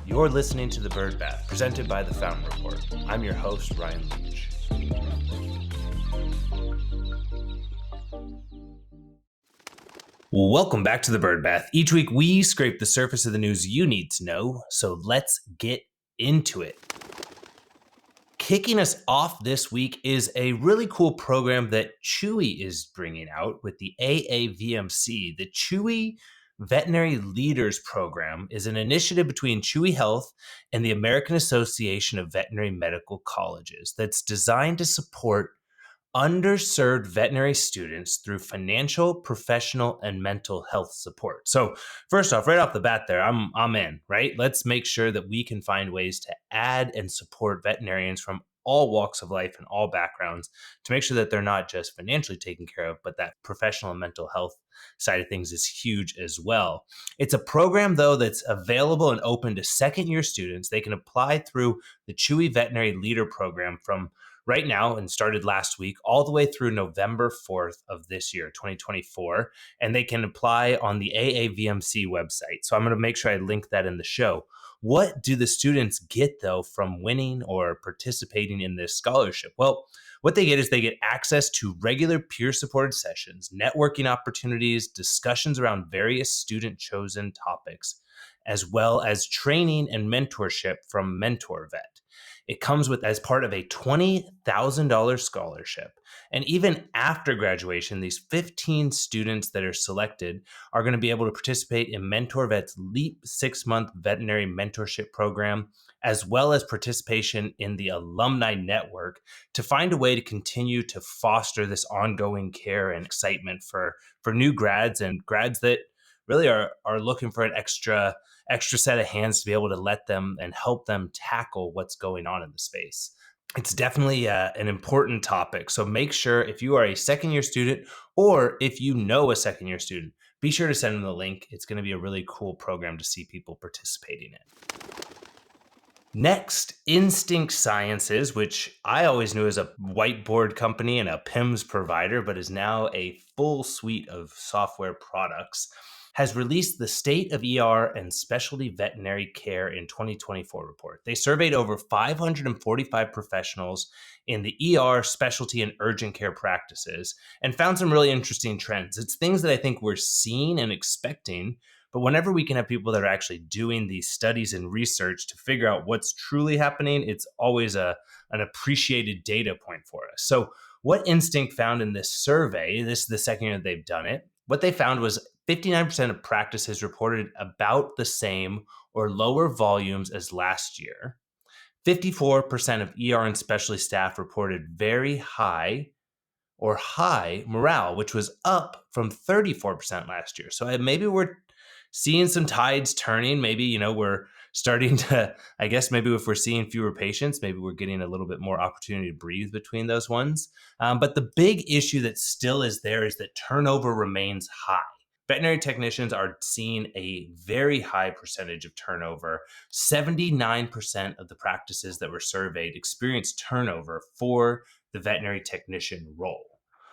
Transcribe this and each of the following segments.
You're listening to The Bird Bath, presented by The Fountain Report. I'm your host, Ryan Leach. Welcome back to The Bird Bath. Each week, we scrape the surface of the news you need to know, so let's get into it. Kicking us off this week is a really cool program that Chewy is bringing out with the AAVMC. The Chewy Veterinary Leaders Program is an initiative between Chewy Health and the American Association of Veterinary Medical Colleges that's designed to support underserved veterinary students through financial, professional, and mental health support. So first off, right off the bat there, I'm in, right? Let's make sure that we can find ways to add and support veterinarians from all walks of life and all backgrounds to make sure that they're not just financially taken care of, but that professional and mental health side of things is huge as well. It's a program, though, that's available and open to second-year students. They can apply through the Chewy Veterinary Leader Program from right now and started last week all the way through November 4th of this year, 2024. And they can apply on the AAVMC website. So I'm going to make sure I link that in the show. What do the students get, though, from winning or participating in this scholarship? Well, what they get is they get access to regular peer-supported sessions, networking opportunities, discussions around various student-chosen topics, as well as training and mentorship from MentorVet. It comes with as part of a $20,000 scholarship. And even after graduation, these 15 students that are selected are going to be able to participate in MentorVet's LEAP 6-month veterinary mentorship program, as well as participation in the alumni network to find a way to continue to foster this ongoing care and excitement for new grads and grads that really are looking for an extra set of hands to be able to let them and help them tackle what's going on in the space. It's definitely an important topic. So make sure if you are a second-year student or if you know a second-year student, be sure to send them the link. It's going to be a really cool program to see people participating in. Next, Instinct Sciences, which I always knew as a whiteboard company and a PIMS provider, but is now a full suite of software products, has released the State of ER and Specialty Veterinary Care in 2024 report. They surveyed over 545 professionals in the ER, specialty, and urgent care practices and found some really interesting trends. It's things that I think we're seeing and expecting, but whenever we can have people that are actually doing these studies and research to figure out what's truly happening, it's always an appreciated data point for us. So what Instinct found in this survey, this is the second year that they've done it, what they found was 59% of practices reported about the same or lower volumes as last year. 54% of ER and specialty staff reported very high or high morale, which was up from 34% last year. So maybe we're seeing some tides turning. Maybe, we're starting to, I guess maybe if we're seeing fewer patients, maybe we're getting a little bit more opportunity to breathe between those ones. But the big issue that still is there is that turnover remains high. Veterinary technicians are seeing a very high percentage of turnover. 79% of the practices that were surveyed experienced turnover for the veterinary technician role.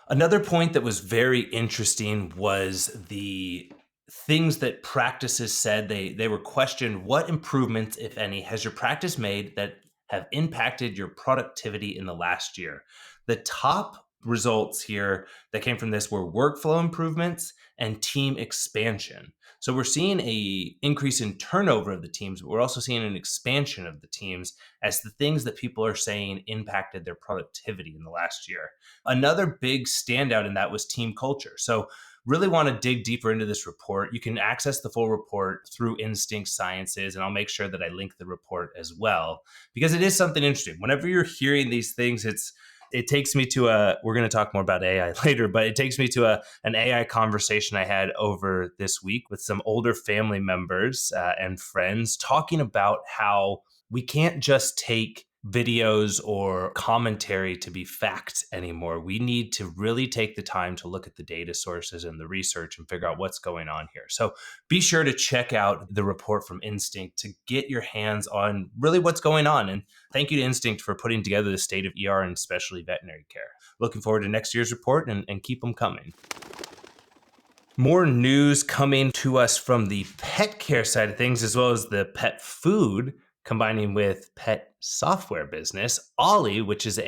Another point that was very interesting was the things that practices said. They were questioned, what improvements, if any, has your practice made that have impacted your productivity in the last year? The top results here that came from this were workflow improvements and team expansion. So we're seeing a increase in turnover of the teams, but we're also seeing an expansion of the teams as the things that people are saying impacted their productivity in the last year. Another big standout in that was team culture. So really want to dig deeper into this report. You can access the full report through Instinct Sciences, and I'll make sure that I link the report as well, because it is something interesting. Whenever you're hearing these things, it takes me to we're going to talk more about AI later, but it takes me to an AI conversation I had over this week with some older family members and friends talking about how we can't just take videos or commentary to be fact anymore. We need to really take the time to look at the data sources and the research and figure out what's going on here. So be sure to check out the report from Instinct to get your hands on really what's going on. And thank you to Instinct for putting together the State of ER and Specialty Veterinary Care. Looking forward to next year's report and keep them coming. More news coming to us from the pet care side of things, as well as the pet food, combining with pet software business. Ollie, which is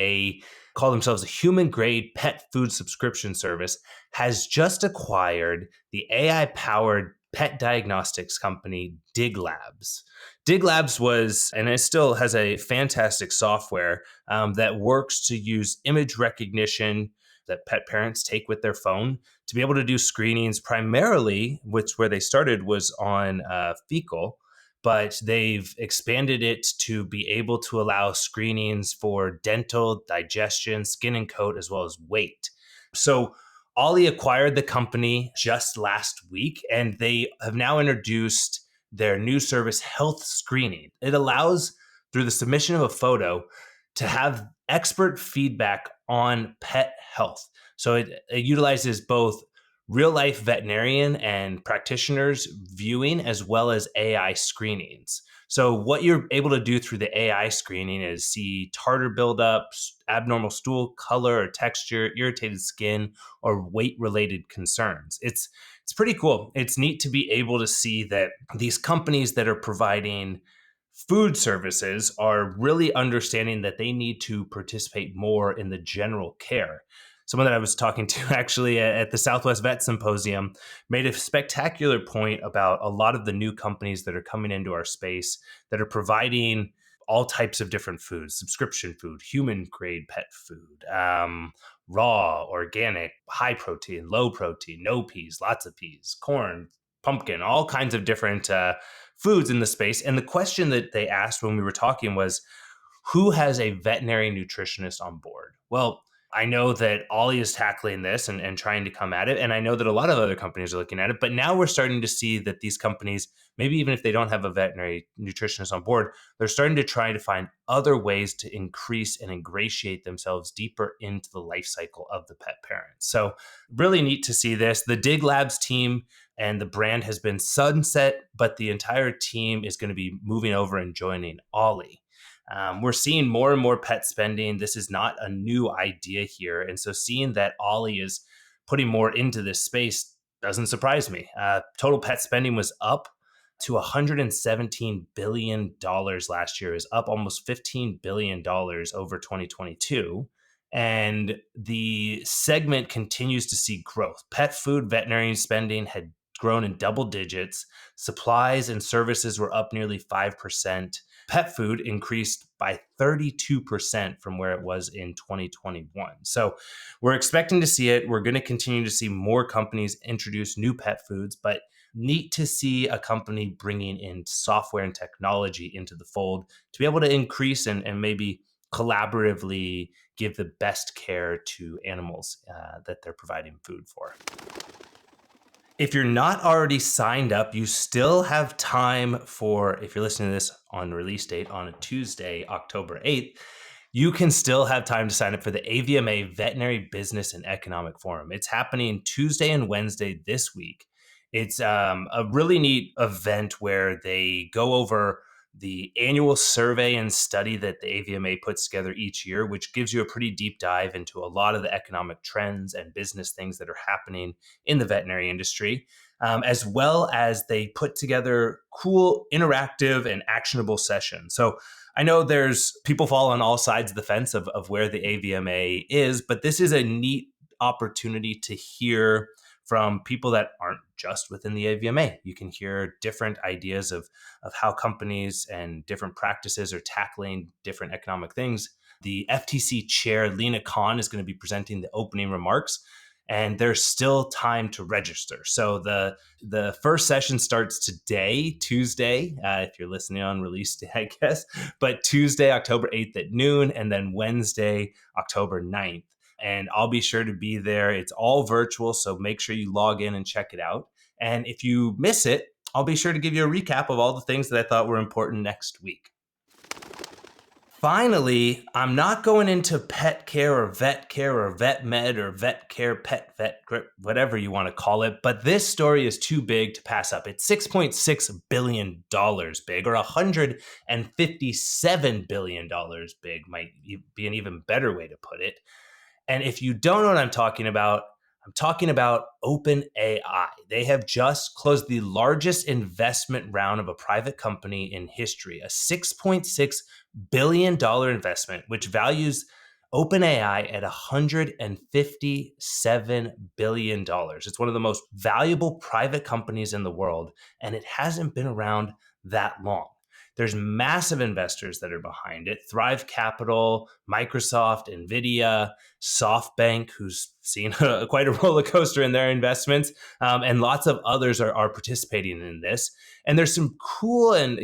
call themselves a human grade pet food subscription service, has just acquired the AI powered pet diagnostics company Dig Labs. Dig Labs was, and it still has a fantastic software that works to use image recognition that pet parents take with their phone to be able to do screenings primarily, which where they started was on fecal, but they've expanded it to be able to allow screenings for dental, digestion, skin and coat, as well as weight. So Ollie acquired the company just last week, and they have now introduced their new service, Health Screening. It allows, through the submission of a photo, to have expert feedback on pet health. So it utilizes both real life veterinarian and practitioners viewing as well as AI screenings. So what you're able to do through the AI screening is see tartar buildups, abnormal stool color or texture, irritated skin, or weight related concerns. It's pretty cool. It's neat to be able to see that these companies that are providing food services are really understanding that they need to participate more in the general care. Someone that I was talking to actually at the Southwest Vet Symposium made a spectacular point about a lot of the new companies that are coming into our space that are providing all types of different foods, subscription food, human grade pet food, raw, organic, high protein, low protein, no peas, lots of peas, corn, pumpkin, all kinds of different foods in the space. And the question that they asked when we were talking was, who has a veterinary nutritionist on board? Well, I know that Ollie is tackling this and trying to come at it. And I know that a lot of other companies are looking at it. But now we're starting to see that these companies, maybe even if they don't have a veterinary nutritionist on board, they're starting to try to find other ways to increase and ingratiate themselves deeper into the life cycle of the pet parent. So really neat to see this. The Dig Labs team and the brand has been sunset, but the entire team is going to be moving over and joining Ollie. We're seeing more and more pet spending. This is not a new idea here. And so seeing that Ollie is putting more into this space doesn't surprise me. Total pet spending was up to $117 billion last year, is up almost $15 billion over 2022. And the segment continues to see growth. Pet food veterinary spending had grown in double digits. Supplies and services were up nearly 5%. Pet food increased by 32% from where it was in 2021. So we're expecting to see it. We're going to continue to see more companies introduce new pet foods, but neat to see a company bringing in software and technology into the fold to be able to increase and maybe collaboratively give the best care to animals that they're providing food for. If you're not already signed up, you still have time for, if you're listening to this on release date on a Tuesday, October 8th, you can still have time to sign up for the AVMA Veterinary Business and Economic Forum. It's happening Tuesday and Wednesday this week. It's a really neat event where they go over the annual survey and study that the AVMA puts together each year, which gives you a pretty deep dive into a lot of the economic trends and business things that are happening in the veterinary industry, as well as they put together cool, interactive, and actionable sessions. So I know there's people fall on all sides of the fence of where the AVMA is, but this is a neat opportunity to hear from people that aren't just within the AVMA. You can hear different ideas of how companies and different practices are tackling different economic things. The FTC chair, Lena Khan, is going to be presenting the opening remarks, and there's still time to register. So the first session starts today, Tuesday, if you're listening on release day, I guess, but Tuesday, October 8th at noon, and then Wednesday, October 9th. And I'll be sure to be there. It's all virtual, so make sure you log in and check it out. And if you miss it, I'll be sure to give you a recap of all the things that I thought were important next week. Finally, I'm not going into pet care or vet med or vet care, pet vet, whatever you want to call it. But this story is too big to pass up. It's $6.6 billion big, or $157 billion big, might be an even better way to put it. And if you don't know what I'm talking about, I'm talking about OpenAI. They have just closed the largest investment round of a private company in history, a $6.6 billion investment, which values OpenAI at $157 billion. It's one of the most valuable private companies in the world, and it hasn't been around that long. There's massive investors that are behind it. Thrive Capital, Microsoft, Nvidia, SoftBank, who's seen quite a roller coaster in their investments, and lots of others are participating in this. And there's some cool and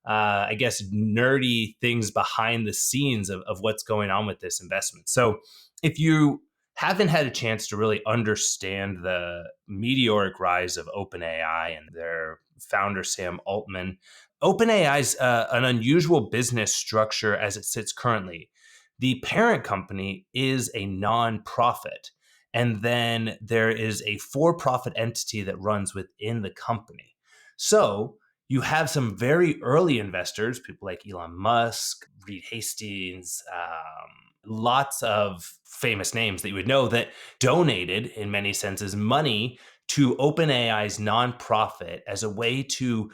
I guess nerdy things behind the scenes of what's going on with this investment. So if you haven't had a chance to really understand the meteoric rise of OpenAI and their founder, Sam Altman, OpenAI is an unusual business structure as it sits currently. The parent company is a nonprofit, and then there is a for-profit entity that runs within the company. So you have some very early investors, people like Elon Musk, Reed Hastings, lots of famous names that you would know that donated, in many senses, money to OpenAI's nonprofit as a way to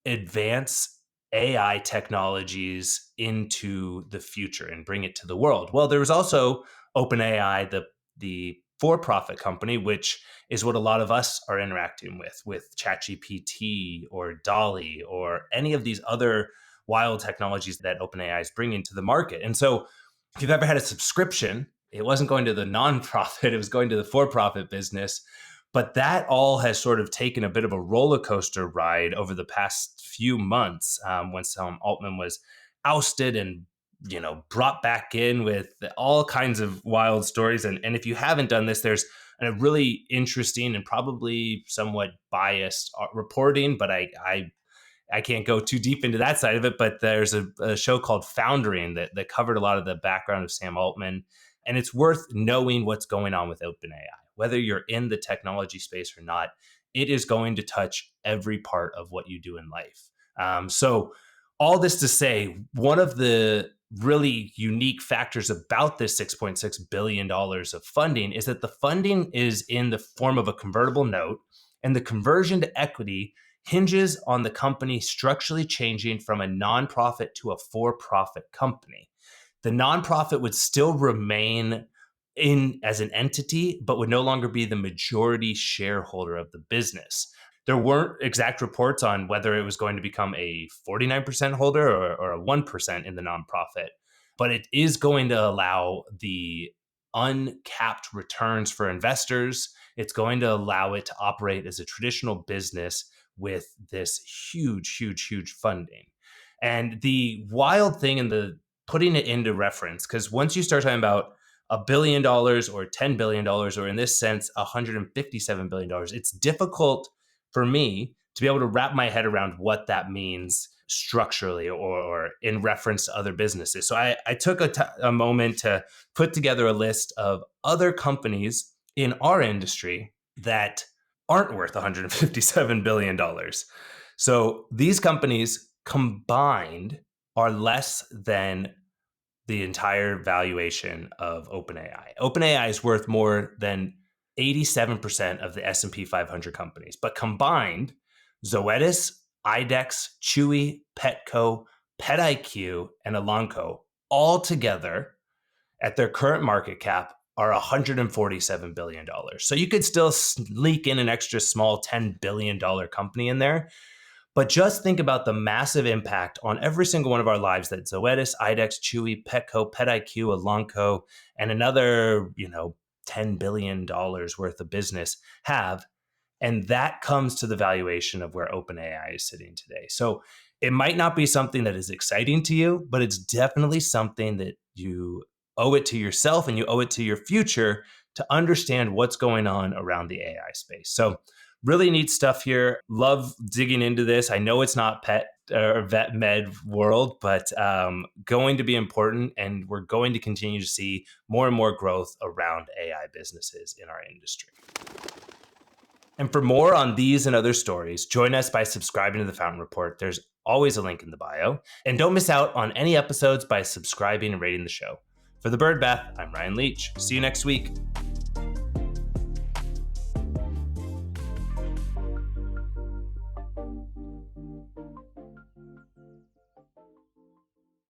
advance AI technologies into the future and bring it to the world. Well, there was also OpenAI, the for-profit company, which is what a lot of us are interacting with ChatGPT or Dolly or any of these other wild technologies that OpenAI is bringing to the market. And so if you've ever had a subscription, it wasn't going to the nonprofit, it was going to the for-profit business. But that all has sort of taken a bit of a roller coaster ride over the past few months, when Sam Altman was ousted and brought back in with all kinds of wild stories. And if you haven't done this, there's a really interesting and probably somewhat biased reporting, but I can't go too deep into that side of it, but there's a show called Foundering that covered a lot of the background of Sam Altman. And it's worth knowing what's going on with OpenAI. Whether you're in the technology space or not, it is going to touch every part of what you do in life. So all this to say, one of the really unique factors about this $6.6 billion of funding is that the funding is in the form of a convertible note, and the conversion to equity hinges on the company structurally changing from a nonprofit to a for-profit company. The nonprofit would still remain in as an entity, but would no longer be the majority shareholder of the business. There weren't exact reports on whether it was going to become a 49% holder or a 1% in the nonprofit, but it is going to allow the uncapped returns for investors. It's going to allow it to operate as a traditional business with this huge funding. And the wild thing in the putting it into reference, because once you start talking about $1 billion or $10 billion, or in this sense, $157 billion, it's difficult for me to be able to wrap my head around what that means structurally or in reference to other businesses. So I took a moment to put together a list of other companies in our industry that aren't worth $157 billion. So these companies combined are less than the entire valuation of OpenAI. OpenAI is worth more than 87% of the S&P 500 companies, but combined, Zoetis, IDEX, Chewy, Petco, PetIQ, and Elanco all together at their current market cap are $147 billion. So you could still sneak in an extra small $10 billion company in there. But just think about the massive impact on every single one of our lives that Zoetis, IDEX, Chewy, Petco, PetIQ, Elanco, and another, $10 billion worth of business have. And that comes to the valuation of where OpenAI is sitting today. So it might not be something that is exciting to you, but it's definitely something that you owe it to yourself and you owe it to your future to understand what's going on around the AI space. So really neat stuff here. Love digging into this. I know it's not pet or vet med world, but going to be important, and we're going to continue to see more and more growth around AI businesses in our industry. And for more on these and other stories, join us by subscribing to the Fountain Report. There's always a link in the bio. And don't miss out on any episodes by subscribing and rating the show. For the Bird Bath, I'm Ryan Leach. See you next week.